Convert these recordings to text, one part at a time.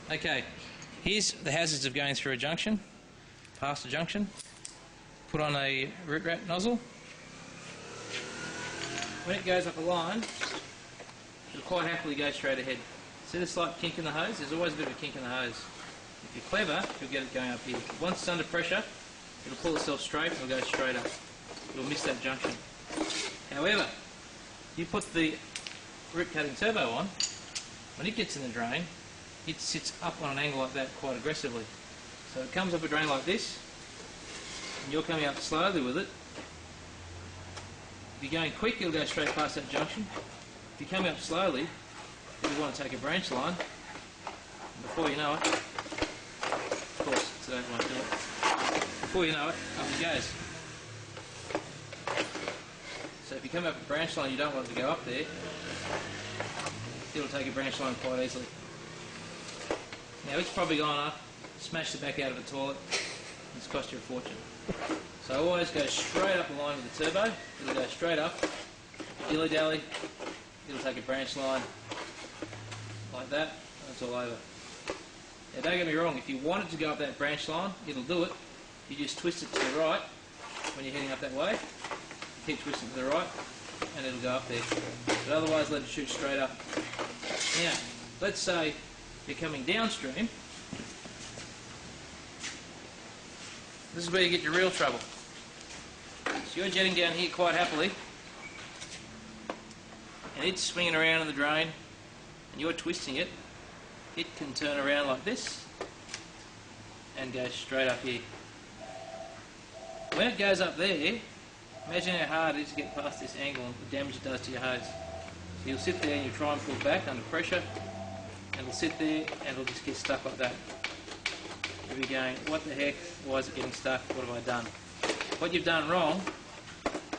Okay, here's the hazards of going through a junction, past a junction. Put on a root rat nozzle. When it goes up a line, it'll quite happily go straight ahead. See the slight kink in the hose? There's always a bit of a kink in the hose. If you're clever, you'll get it going up here. Once it's under pressure, it'll pull itself straight and it'll go straight up. It'll miss that junction. However, you put the root cutting turbo on, when it gets in the drain, it sits up on an angle like that quite aggressively. So it comes up a drain like this, and you're coming up slowly with it. If you're going quick, it'll go straight past that junction. If you're coming up slowly, you want to take a branch line, and before you know it, of course today it won't do it, before you know it, up it goes. So if you come up a branch line you don't want it to go up there, it'll take a branch line quite easily. Now it's probably gone up, smashed it back out of the toilet, and it's cost you a fortune. So always go straight up the line with the turbo, it'll go straight up, dilly-dally, it'll take a branch line like that, and it's all over. Now don't get me wrong, if you want it to go up that branch line, it'll do it. You just twist it to the right when you're heading up that way, keep twisting to the right, and it'll go up there. But otherwise let it shoot straight up. Now, let's say you're coming downstream. This is where you get your real trouble. So you're jetting down here quite happily, and it's swinging around in the drain, and you're twisting it. It can turn around like this and go straight up here. When it goes up there, imagine how hard it is to get past this angle and the damage it does to your hose. So you'll sit there and you try and pull back under pressure, and it'll sit there and it'll just get stuck like that. You'll be going, what the heck, why is it getting stuck, what have I done? What you've done wrong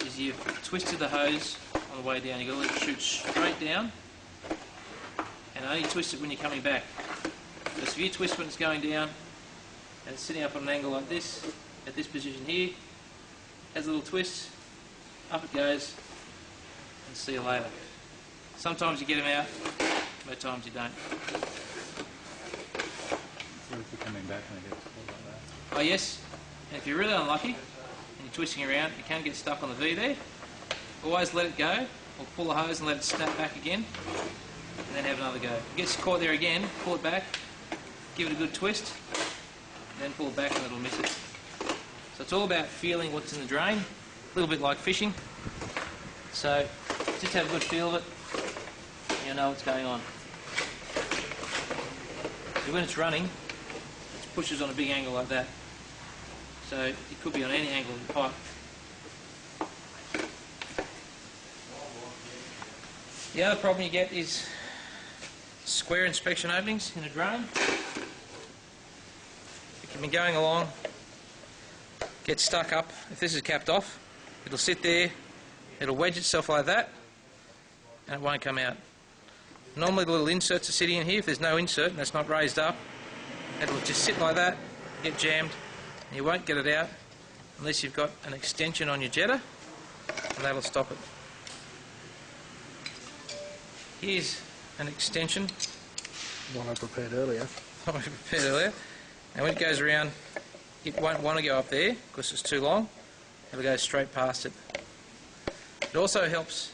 is you've twisted the hose on the way down. You've got to let it shoot straight down and only twist it when you're coming back. Because if you twist when it's going down and it's sitting up on an angle like this, at this position here, has a little twist, up it goes, and see you later. Sometimes you get them out, most times you don't. What if you're coming back and it gets pulled like that? Oh yes, and if you're really unlucky and you're twisting around, you can get stuck on the V there. Always let it go, or pull the hose and let it snap back again, and then have another go. If it gets caught there again, pull it back, give it a good twist, then pull it back and it'll miss it. So it's all about feeling what's in the drain, a little bit like fishing. So just have a good feel of it, and you'll know what's going on. So when it's running, it pushes on a big angle like that. So it could be on any angle of the pipe. The other problem you get is square inspection openings in a drain. If you've been going along, get stuck up. If this is capped off, it'll sit there, it'll wedge itself like that, and it won't come out. Normally the little inserts are sitting in here. If there's no insert and it's not raised up, it'll just sit like that, get jammed, and you won't get it out unless you've got an extension on your jetter, and that'll stop it. Here's an extension. One I prepared earlier. One I prepared earlier. And when it goes around, it won't want to go up there because it's too long. It'll go straight past it. It also helps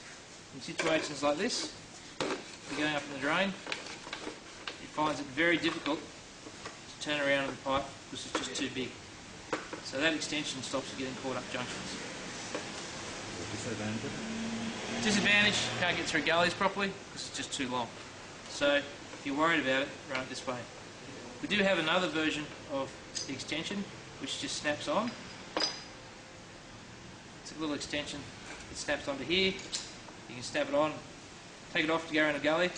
in situations like this. If you're going up in the drain, it finds it very difficult to turn around in the pipe because it's just too big. So that extension stops you getting caught up junctions. Disadvantage, can't get through gullies properly because it's just too long. So if you're worried about it, run it this way. We do have another version of the extension which just snaps on. It's a little extension. It snaps onto here. You can snap it on, take it off to go around a gully,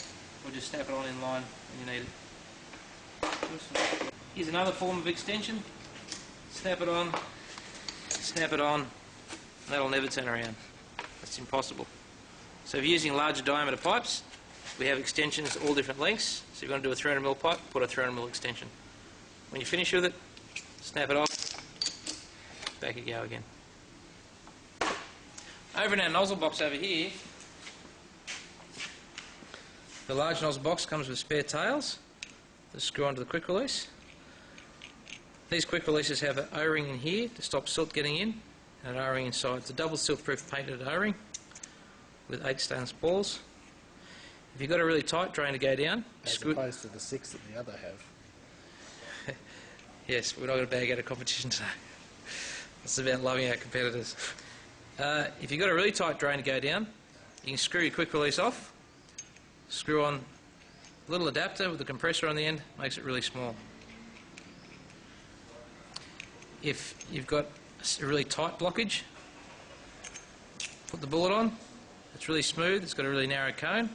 or just snap it on in line when you need it. Here's another form of extension. Snap it on, and that'll never turn around. That's impossible. So if you're using larger diameter pipes, we have extensions all different lengths. So if you want to do a 300mm pipe, put a 300mm extension. When you finish with it, snap it off, back you go again. Over in our nozzle box over here, the large nozzle box comes with spare tails. to screw onto the quick release. These quick releases have an O-ring in here to stop silt getting in, and an O-ring inside. It's a double silt-proof painted O-ring with 8 stainless balls. If you've got a really tight drain to go down, As opposed to the 6 that the other have. Yes, we're not going to bag out a competition today. It's about loving our competitors. If you've got a really tight drain to go down, you can screw your quick release off, screw on a little adapter with a compressor on the end, makes it really small. If you've got a really tight blockage, put the bullet on. It's really smooth, it's got a really narrow cone.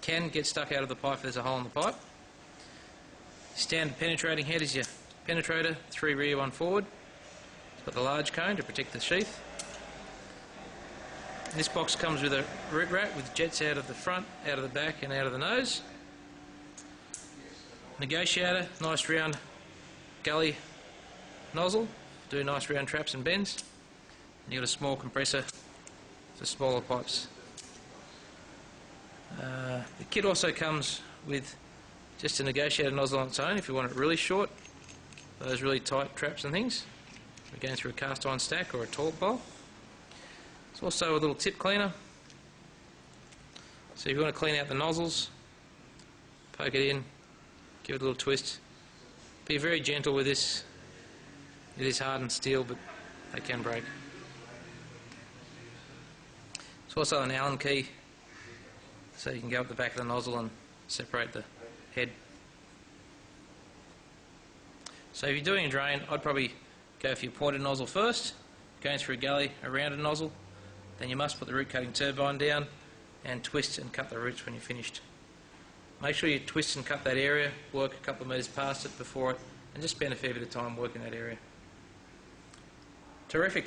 Can get stuck out of the pipe if there's a hole in the pipe. Standard penetrating head is your penetrator, 3 rear, 1 forward. It's got the large cone to protect the sheath. This box comes with a root rat with jets out of the front, out of the back and out of the nose. Negotiator, nice round gully nozzle, do nice round traps and bends. And you've got a small compressor for smaller pipes. The kit also comes with just a negotiator nozzle on its own if you want it really short, those really tight traps and things. We're going through a cast iron stack or a toilet bowl. There's also a little tip cleaner. So if you want to clean out the nozzles, poke it in, give it a little twist. Be very gentle with this. It is hardened steel, but they can break. There's also an Allen key, so you can go up the back of the nozzle and separate the head. So if you're doing a drain, I'd probably go for your pointed nozzle first, going through a gully, a rounded nozzle. Then you must put the root cutting turbine down and twist and cut the roots when you're finished. Make sure you twist and cut that area, work a couple of metres past it before it, and just spend a fair bit of time working that area. Terrific.